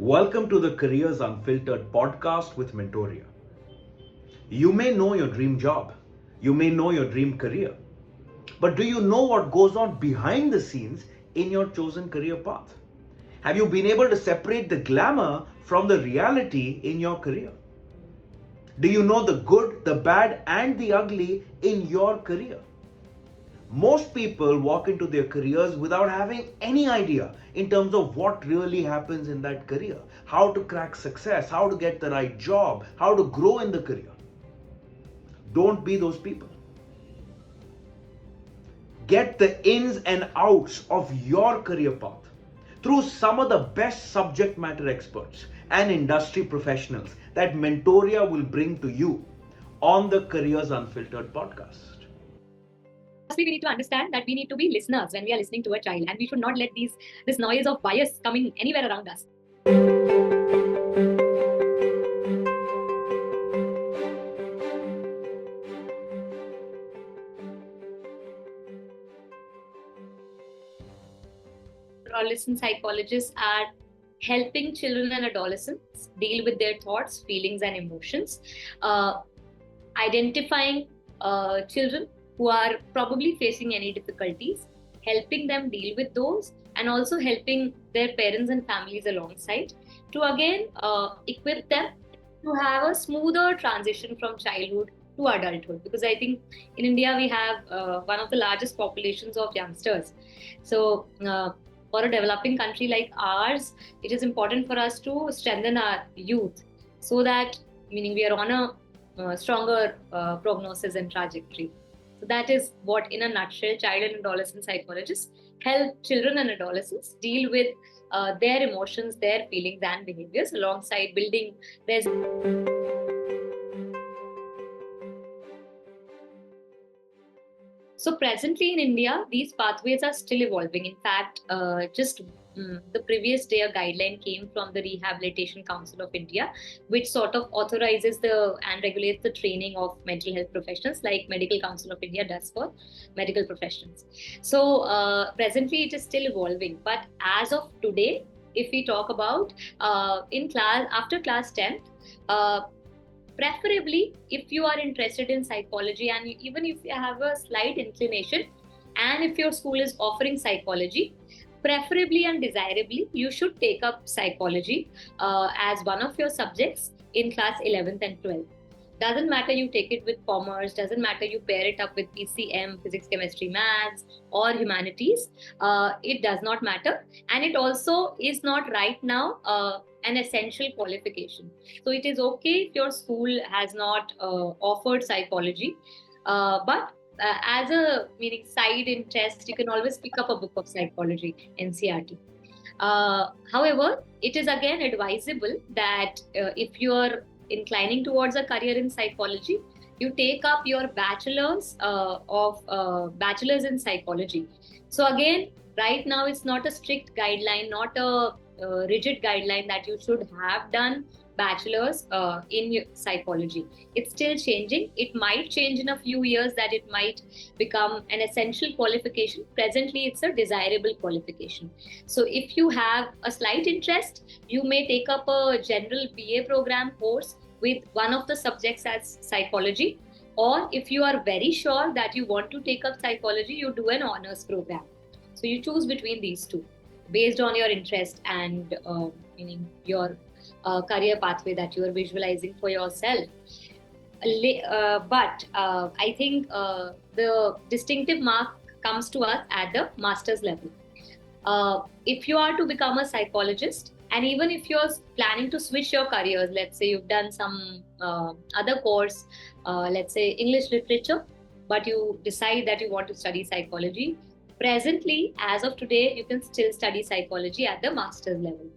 Welcome to the Careers Unfiltered podcast with Mentoria. You may know your dream job, you may know your dream career, but do you know what goes on behind the scenes in your chosen career path? Have you been able to separate the glamour from the reality in your career? Do you know the good, the bad, and the ugly in your career? Most people walk into their careers without having any idea in terms of what really happens in that career, how to crack success, how to get the right job, how to grow in the career. Don't be those people. Get the ins and outs of your career path through some of the best subject matter experts and industry professionals that Mentoria will bring to you on the Careers Unfiltered podcast. Firstly, we need to understand that we need to be listeners when we are listening to a child, and we should not let this noise of bias coming anywhere around us. Adolescent psychologists are helping children and adolescents deal with their thoughts, feelings, and emotions, identifying children who are probably facing any difficulties, helping them deal with those, and also helping their parents and families alongside to again equip them to have a smoother transition from childhood to adulthood. Because I think in India we have one of the largest populations of youngsters. So for a developing country like ours, it is important for us to strengthen our youth so that, meaning we are on a stronger prognosis and trajectory. So that is what, in a nutshell, child and adolescent psychologists help children and adolescents deal with their emotions, their feelings and behaviors alongside building their... So presently in India, these pathways are still evolving. In fact, just the previous day, a guideline came from the Rehabilitation Council of India, which sort of authorizes and regulates the training of mental health professionals, like Medical Council of India does for medical professions. So presently, it is still evolving. But as of today, if we talk about after class 10th, preferably if you are interested in psychology, and even if you have a slight inclination, and if your school is offering psychology, preferably and desirably you should take up psychology as one of your subjects in class 11th and 12th. Doesn't matter you take it with commerce, doesn't matter you pair it up with PCM, physics, chemistry, maths, or humanities. It does not matter. And it also is not right now an essential qualification. So it is okay if your school has not offered psychology, but as a side interest, you can always pick up a book of psychology, NCERT. However, it is again advisable that if you are inclining towards a career in psychology, you take up your bachelor's in psychology. So again, right now it's not a strict guideline, not a rigid guideline that you should have done bachelor's in psychology. It's still changing. It might change in a few years, that it might become an essential qualification. Presently, it's a desirable qualification. So if you have a slight interest, you may take up a general BA program course with one of the subjects as psychology. Or if you are very sure that you want to take up psychology, you do an honors program. So you choose between these two based on your interest and your career pathway that you are visualizing for yourself. But I think the distinctive mark comes to us at the master's level. If you are to become a psychologist, and even if you're planning to switch your careers, let's say you've done some other course, let's say English literature, but you decide that you want to study psychology, presently, as of today, you can still study psychology at the master's level,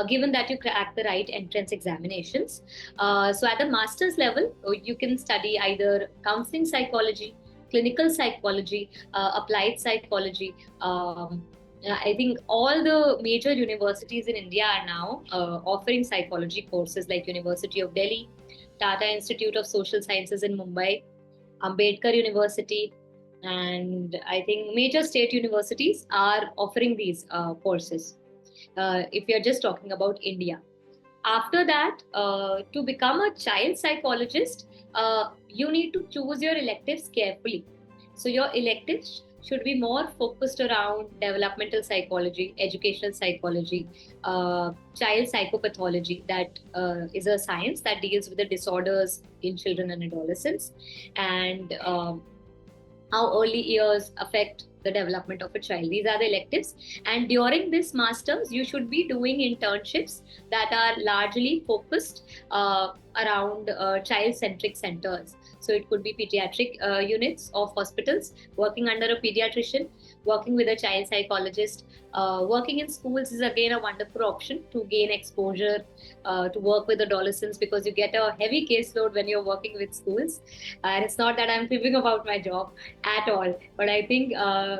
given that you crack the right entrance examinations. So at the master's level, you can study either counseling psychology, clinical psychology, applied psychology. I think all the major universities in India are now offering psychology courses, like University of Delhi, Tata Institute of Social Sciences in Mumbai, Ambedkar University, and I think major state universities are offering these courses if you're just talking about India. After that, to become a child psychologist, you need to choose your electives carefully. So your electives should be more focused around developmental psychology, educational psychology, child psychopathology. That is a science that deals with the disorders in children and adolescents, and how early years affect the development of a child. These are the electives. And during this master's, you should be doing internships that are largely focused around child-centric centers. So it could be pediatric units of hospitals, working under a pediatrician, working with a child psychologist. Working in schools is again a wonderful option to gain exposure, to work with adolescents, because you get a heavy caseload when you're working with schools. And it's not that I'm fibbing about my job at all, but I think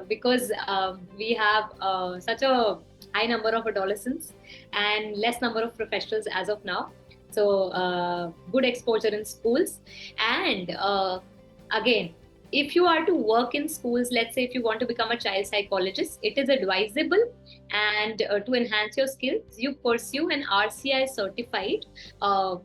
because we have such a high number of adolescents and less number of professionals as of now, so good exposure in schools. And again, if you are to work in schools, let's say if you want to become a child psychologist, it is advisable, and to enhance your skills, you pursue an RCI certified uh,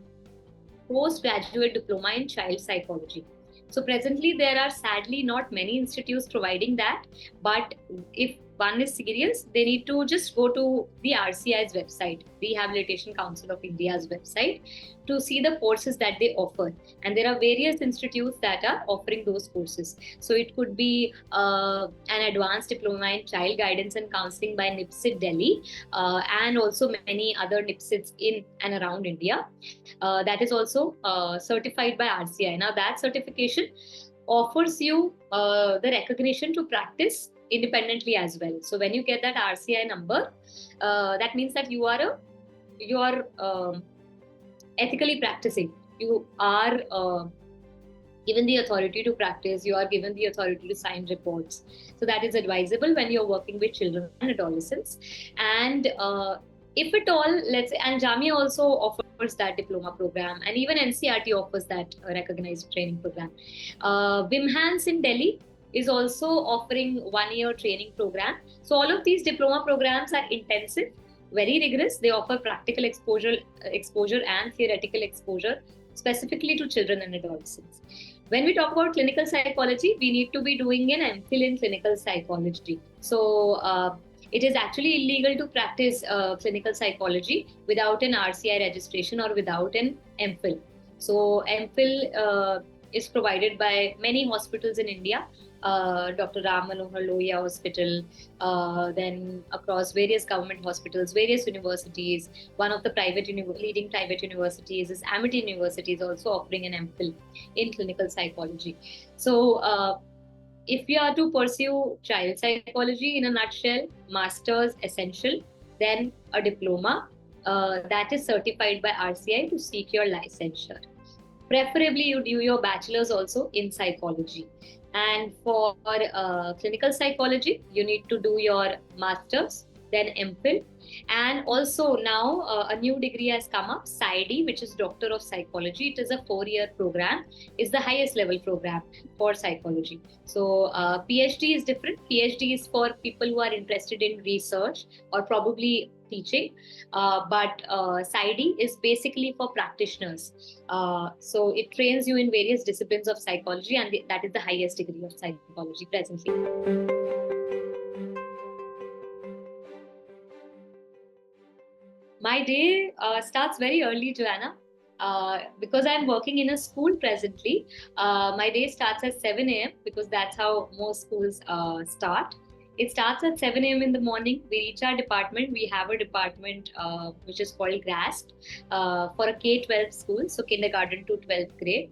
postgraduate diploma in child psychology. So presently, there are sadly not many institutes providing that. But if one is serious, they need to just go to the RCI's website, Rehabilitation Council of India's website, to see the courses that they offer. And there are various institutes that are offering those courses. So it could be an advanced diploma in child guidance and counseling by NIPSIT Delhi, and also many other NIPSITs in and around India. That is also certified by RCI. Now, that certification offers you the recognition to practice independently as well. So when you get that RCI number, that means that you are ethically practicing. You are given the authority to practice. You are given the authority to sign reports. So that is advisable when you're working with children and adolescents. And if at all, let's say, and Jamia also offers that diploma program, and even NCRT offers that recognized training program. BIMHANS in Delhi is also offering 1-year training program. So all of these diploma programs are intensive, very rigorous. They offer practical exposure and theoretical exposure specifically to children and adolescents. When we talk about clinical psychology, we need to be doing an MPhil in clinical psychology. So it is actually illegal to practice clinical psychology without an RCI registration or without an MPhil. So MPhil is provided by many hospitals in India. Dr. Ram Manohar Lohia Hospital, then across various government hospitals, various universities. One of the leading private universities is Amity University, is also offering an MPhil in clinical psychology. So if we are to pursue child psychology in a nutshell, master's essential, then a diploma that is certified by RCI to seek your licensure. Preferably, you do your bachelor's also in psychology. And for clinical psychology, you need to do your master's, then MPhil. And also now a new degree has come up, PsyD, which is Doctor of Psychology. It is a 4-year program, is the highest level program for psychology. So PhD is different. PhD is for people who are interested in research or probably teaching, but PsyD is basically for practitioners. So it trains you in various disciplines of psychology, and that is the highest degree of psychology presently. My day starts very early, Joanna. Because I'm working in a school presently, my day starts at 7 a.m. because that's how most schools start. It starts at 7 a.m. in the morning. We reach our department. We have a department which is called GRASP for a K-12 school, so kindergarten to 12th grade.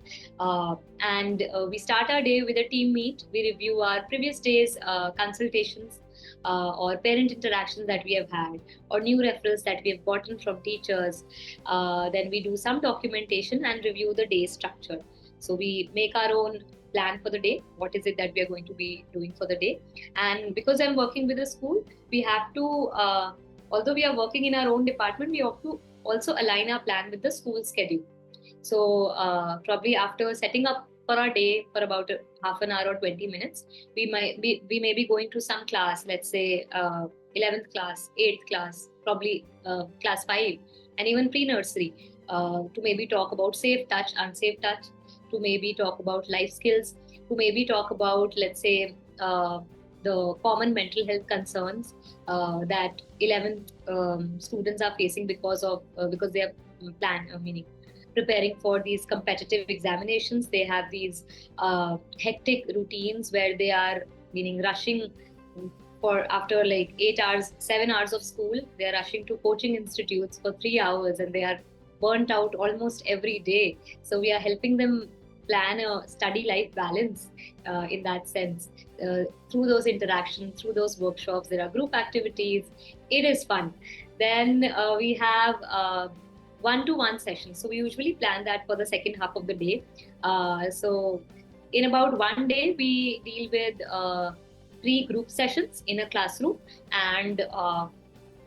And we start our day with a team meet. We review our previous day's consultations, or parent interactions that we have had, or new referrals that we have gotten from teachers. Then we do some documentation and review the day structure. So we make our own plan for the day. What is it that we are going to be doing for the day? And because I'm working with a school, we have to, although we are working in our own department, we have to also align our plan with the school schedule. So probably after setting up for our day for about half an hour or 20 minutes, we may be going to some class, let's say 11th class, 8th class, probably class 5, and even pre-nursery, to maybe talk about safe touch, unsafe touch, to maybe talk about life skills, to maybe talk about, let's say, the common mental health concerns that 11th students are facing because they are meaning preparing for these competitive examinations. They have these hectic routines where they are meaning rushing for after like 8 hours, 7 hours of school. They are rushing to coaching institutes for 3 hours, and they are burnt out almost every day. So we are helping them plan a study life balance in that sense. Through those interactions, through those workshops, there are group activities. It is fun. Then we have one-to-one sessions. So we usually plan that for the second half of the day. So in about one day, we deal with 3 group sessions in a classroom and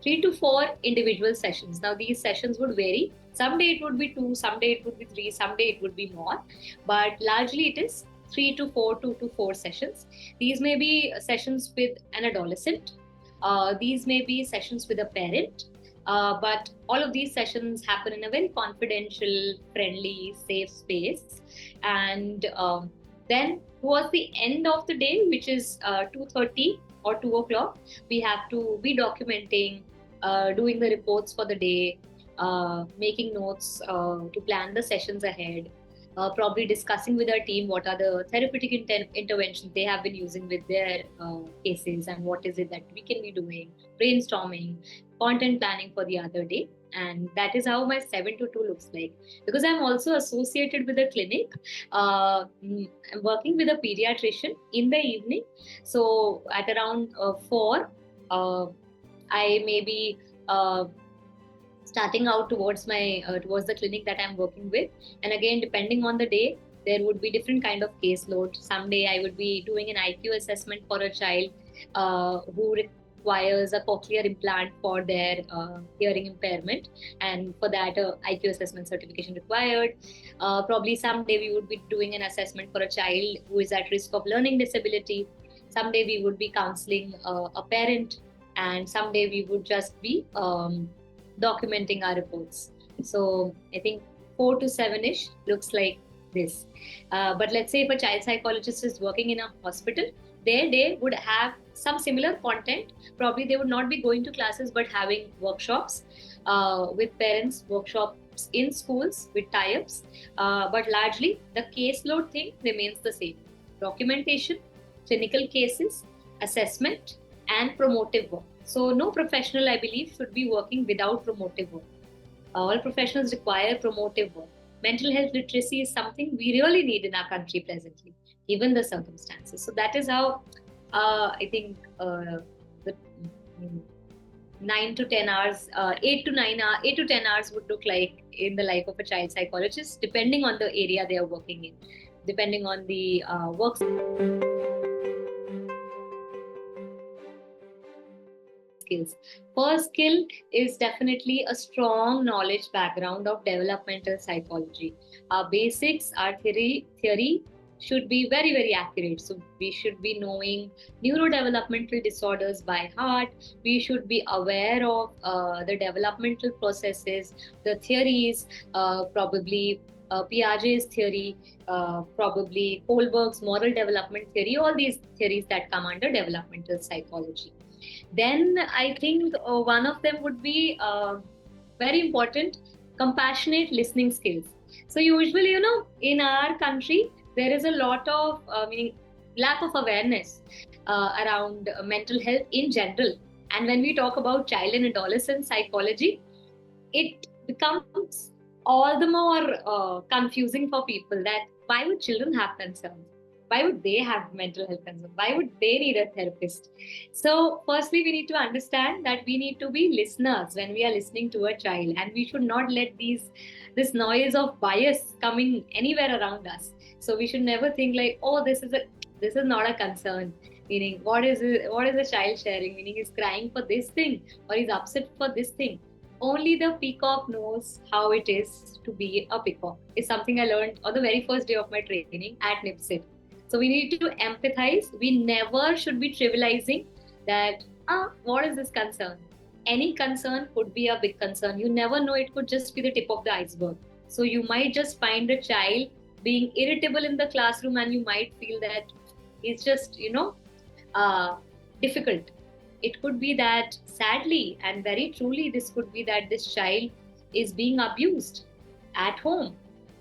3 to 4 individual sessions. Now these sessions would vary. Someday it would be 2, someday it would be 3, someday it would be more. But largely it is 3 to 4, 2 to 4 sessions. These may be sessions with an adolescent. These may be sessions with a parent. But all of these sessions happen in a very confidential, friendly, safe space. And then towards the end of the day, which is 2:30 or 2 o'clock, we have to be documenting, doing the reports for the day, making notes to plan the sessions ahead, probably discussing with our team what are the therapeutic interventions they have been using with their cases, and what is it that we can be doing, brainstorming, content planning for the other day. And that is how my 7 to 2 looks like. Because I'm also associated with a clinic, I'm working with a pediatrician in the evening. So at around 4, I may be starting out towards the clinic that I'm working with. And again, depending on the day, there would be different kind of caseload. Someday I would be doing an IQ assessment for a child who requires a cochlear implant for their hearing impairment, and for that IQ assessment certification required. Probably someday we would be doing an assessment for a child who is at risk of learning disability. Someday we would be counseling a parent, and someday we would just be documenting our reports. So I think 4 to 7-ish looks like this. But let's say if a child psychologist is working in a hospital, their day would have some similar content. Probably they would not be going to classes, but having workshops with parents, workshops in schools with tie-ups. But largely the caseload thing remains the same. Documentation, clinical cases, assessment, and promotive work. So no professional, I believe, should be working without promotive work. All professionals require promotive work. Mental health literacy is something we really need in our country presently, given the circumstances. So that is how I think the 9 to 10 hours, 8 to 9 hours, 8 to 10 hours would look like in the life of a child psychologist, depending on the area they are working in, depending on the work skills. First skill is definitely a strong knowledge background of developmental psychology. Our basics, our theory should be very, very accurate. So we should be knowing neurodevelopmental disorders by heart. We should be aware of the developmental processes, the theories, probably Piaget's theory, probably Kohlberg's moral development theory, all these theories that come under developmental psychology. Then I think one of them would be very important, compassionate listening skills. So usually, in our country, there is a lot of lack of awareness around mental health in general. And when we talk about child and adolescent psychology, it becomes all the more confusing for people that why would children have concerns? Why would they have mental health concerns? Why would they need a therapist? So firstly, we need to understand that we need to be listeners when we are listening to a child, and we should not let this noise of bias coming anywhere around us. So we should never think like, oh, this is not a concern. Meaning, what is the child sharing? Meaning, he's crying for this thing or he's upset for this thing. Only the peacock knows how it is to be a peacock. It's something I learned on the very first day of my training at NIPSIT. So we need to empathize. We never should be trivializing that, what is this concern? any concern could be a big concern. You never know, it could just be the tip of the iceberg. So you might just find a child being irritable in the classroom, and you might feel that he's just, uh, difficult. It could be that, sadly and very truly, this could be that this child is being abused at home,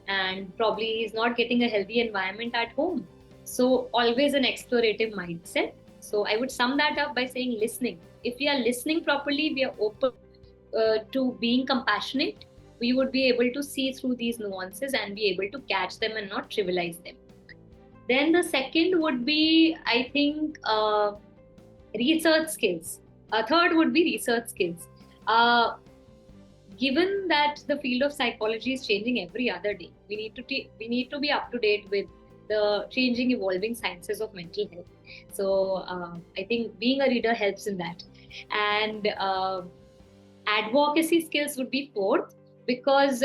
and probably he's not getting a healthy environment at home. So, always an explorative mindset. So, I would sum that up by saying listening. If we are listening properly, we are open to being compassionate, we would be able to see through these nuances and be able to catch them and not trivialize them. Then the second would be, I think, research skills. A third would be research skills. Given that the field of psychology is changing every other day, we need to be up to date with the changing, evolving sciences of mental health. So I think being a reader helps in that. And advocacy skills would be fourth, because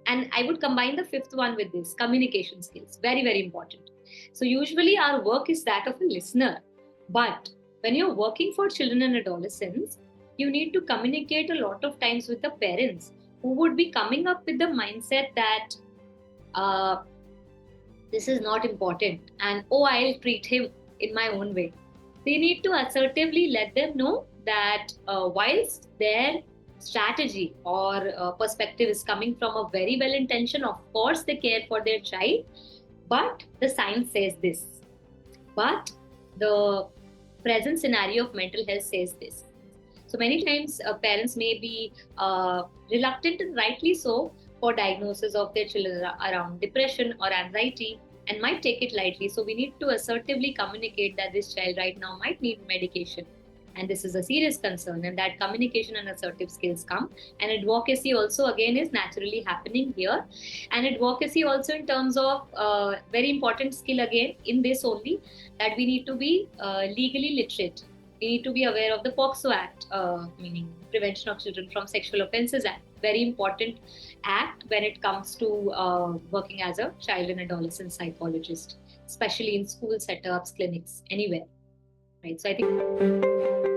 and I would combine the fifth one with this: communication skills. Very, very important. So usually our work is that of a listener, but when you're working for children and adolescents, you need to communicate a lot of times with the parents, who would be coming up with the mindset that uh, this is not important, and oh, I'll treat him in my own way. They need to assertively let them know that whilst their strategy or perspective is coming from a very well intention, of course they care for their child, but the science says this, but the present scenario of mental health says this. So many times parents may be reluctant, and rightly so, for diagnosis of their children around depression or anxiety, and might take it lightly. So we need to assertively communicate that this child right now might need medication, and this is a serious concern, and that communication and assertive skills come. And advocacy also again is naturally happening here. And advocacy also in terms of very important skill again in this only, that we need to be legally literate. We need to be aware of the POCSO Act, meaning Prevention of Children from Sexual Offences Act. Very important act when it comes to working as a child and adolescent psychologist, especially in school setups, clinics, anywhere. Right. So I think